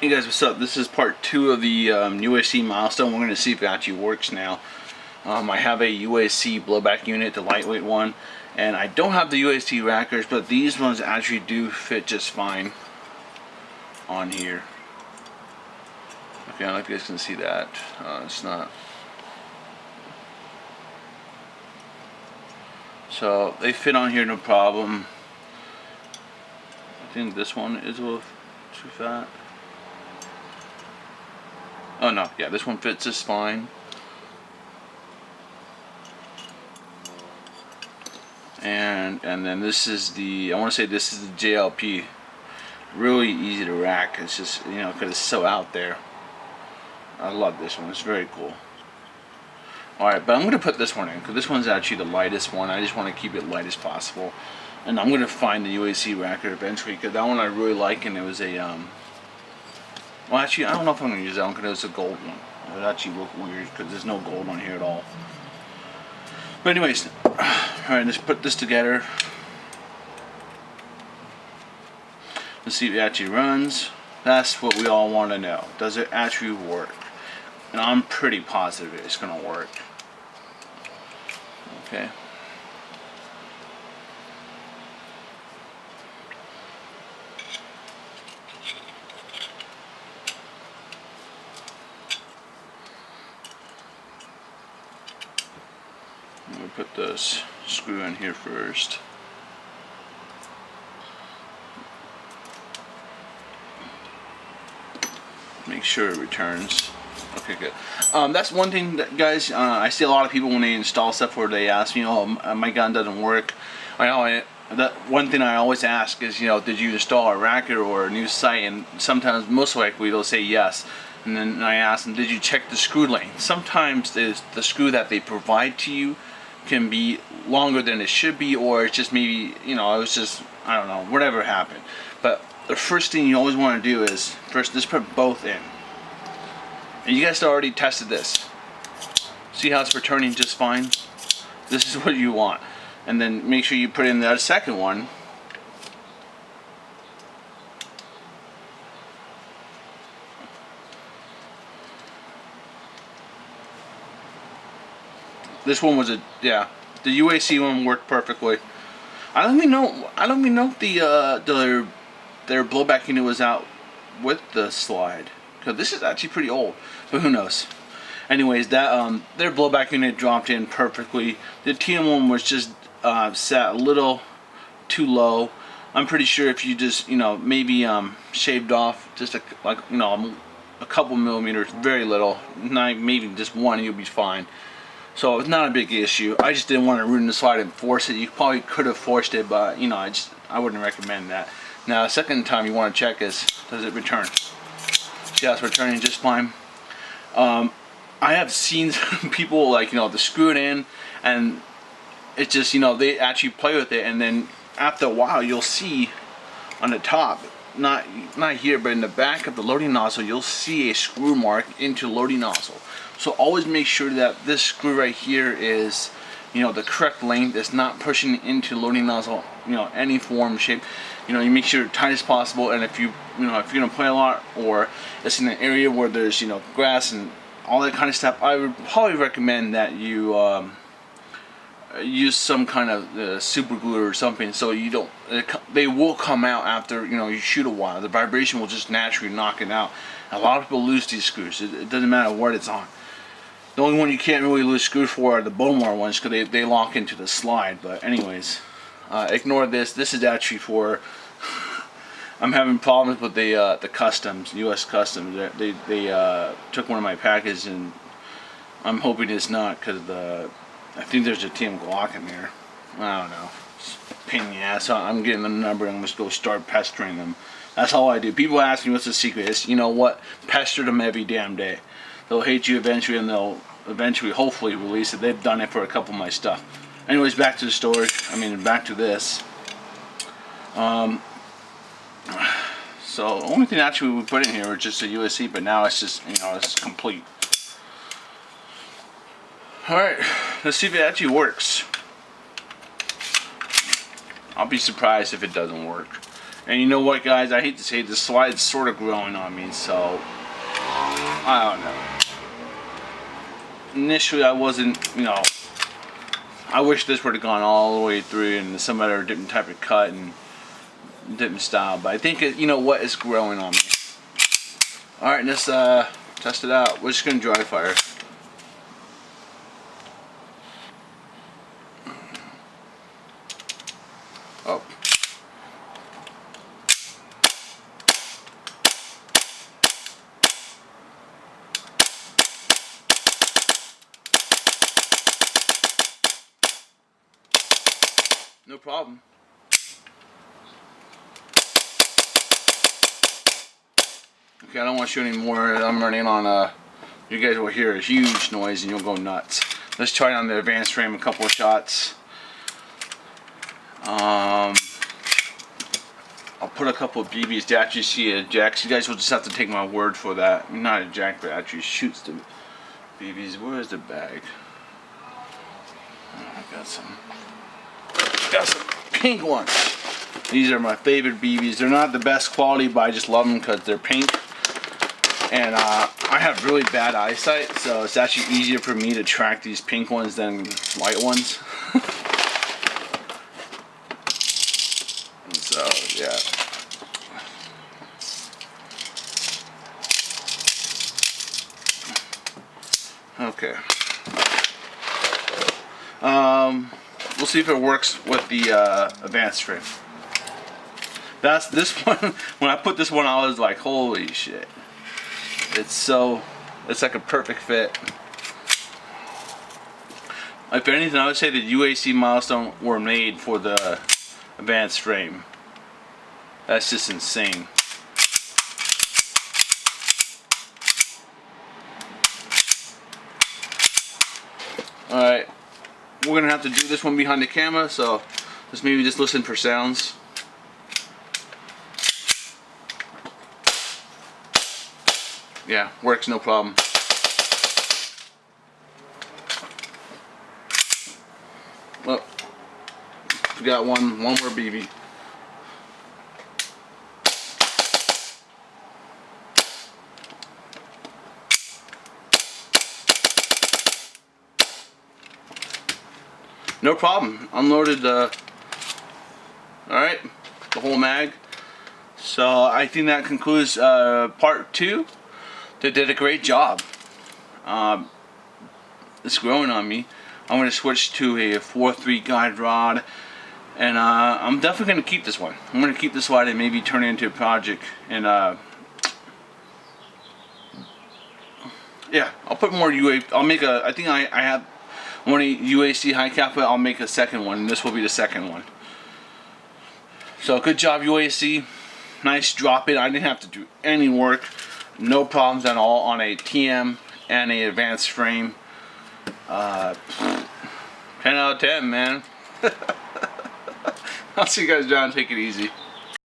Hey guys, what's up? This is part 2 of the UAC Milestone. We're going to see if it actually works now. I have a UAC blowback unit, the lightweight one, and I don't have the UAC rackers, but these ones actually do fit just fine on here. Okay, I don't know if you guys can see that. It's not. So they fit on here, no problem. I think this one is a little too fat. Oh no, yeah, this one fits just fine. And then this is the, I want to say this is the JLP. Really easy to rack. It's just, you know, because it's so out there. I love this one. It's very cool. Alright, but I'm going to put this one in because this one's actually the lightest one. I just want to keep it light as possible. And I'm going to find the UAC racker eventually because that one I really like, and it was a, well, actually, I don't know if I'm going to use that one because it's a gold one. It would actually look weird because there's no gold on here at all. But anyways, alright, let's put this together. Let's see if it actually runs. That's what we all want to know. Does it actually work? And I'm pretty positive it's going to work. Okay. I'm going to put this screw in here first. Make sure it returns. Okay, good. That's one thing that, guys, I see a lot of people when they install stuff where they ask me, oh, my gun doesn't work. That one thing I always ask is, you know, did you install a racker or a new sight? And sometimes, most likely, they'll say yes. And then I ask them, did you check the screw length? Sometimes the screw that they provide to you can be longer than it should be, or it's just maybe, you know, it was just, I don't know, whatever happened. But the first thing you always want to do is, first, just put both in. And you guys already tested this. See how it's returning just fine? This is what you want. And then make sure you put in the second one. This one was yeah, the UAC one worked perfectly. I don't even know if their blowback unit was out with the slide, because this is actually pretty old, but who knows. Anyways, that their blowback unit dropped in perfectly. The TM1 was just set a little too low. I'm pretty sure if you just, you know, maybe shaved off just a couple millimeters, very little, not maybe just one, you'll be fine. So it's not a big issue. I just didn't want to ruin the slide and force it. You probably could have forced it, but you know, I wouldn't recommend that. Now, the second time you want to check is, does it return? See how it's returning just fine. I have seen people, like, you know, they screw it in and it just, you know, they actually play with it, and then after a while you'll see on the top, not here, but in the back of the loading nozzle, you'll see a screw mark into loading nozzle. So always make sure that this screw right here is, you know, the correct length. It's not pushing into loading nozzle, you know, any form, shape. You know, you make sure it's tight as possible. And if you know, if you're gonna play a lot, or it's in an area where there's, you know, grass and all that kind of stuff, I would probably recommend that you use some kind of super glue or something, so you don't. They will come out after, you know, you shoot a while. The vibration will just naturally knock it out. A lot of people lose these screws. It doesn't matter what it's on. The only one you can't really lose screws for are the Bowmore ones, because they lock into the slide. But anyways, ignore this. This is actually for. I'm having problems with the customs, U.S. Customs. They took one of my packages, and I'm hoping it's not, because I think there's a TM Glock in there. I don't know. It's a pain in the ass. So I'm getting the number and I'm just go start pestering them. That's all I do. People ask me what's the secret. It's, you know what? Pester them every damn day. They'll hate you eventually, and they'll eventually, hopefully, release it. They've done it for a couple of my stuff. Anyways, back to the storage. Back to this. So the only thing actually we put in here was just a USC, but now it's just, you know, it's complete. Alright, let's see if it actually works. I'll be surprised if it doesn't work. And you know what, guys? I hate to say it, the slide's sort of growing on me, so I don't know. Initially, I wasn't, you know, I wish this would have gone all the way through and some other different type of cut and different style, but I think it, you know what, it's growing on me. All right, let's test it out. We're just gonna dry fire. Oh. No problem. Okay, I don't want to shoot any more. I'm running on, you guys will hear a huge noise and you'll go nuts. Let's try it on the advanced frame, a couple of shots. I'll put a couple of BBs to actually see a jack. You guys will just have to take my word for that. Not a jack, but actually shoots the BBs. Where is the bag? Oh, I got some pink ones. These are my favorite BBs. They're not the best quality, but I just love them because they're pink. And I have really bad eyesight, so it's actually easier for me to track these pink ones than white ones. So, yeah. Okay. We'll see if it works with the advanced frame. That's this one. When I put this one, I was like, holy shit. It's like a perfect fit. If anything, I would say the UAC Milestone were made for the advanced frame. That's just insane. Alright, we're gonna have to do this one behind the camera, so let's maybe just listen for sounds. Yeah, works no problem. Well, we got one more BB. No problem. Unloaded alright, the whole mag. So I think that concludes part 2. They did a great job. It's growing on me. I'm going to switch to a 4.3 guide rod, and I'm definitely going to keep this one. I'm going to keep this rod and maybe turn it into a project. And yeah, I'll put more UAC. I'll make a. I think I have one UAC high cap, but I'll make a second one. And this will be the second one. So good job, UAC. Nice drop in. I didn't have to do any work. No problems at all on a TM and a advanced frame. 10 out of 10, man. I'll see you guys down. Take it easy.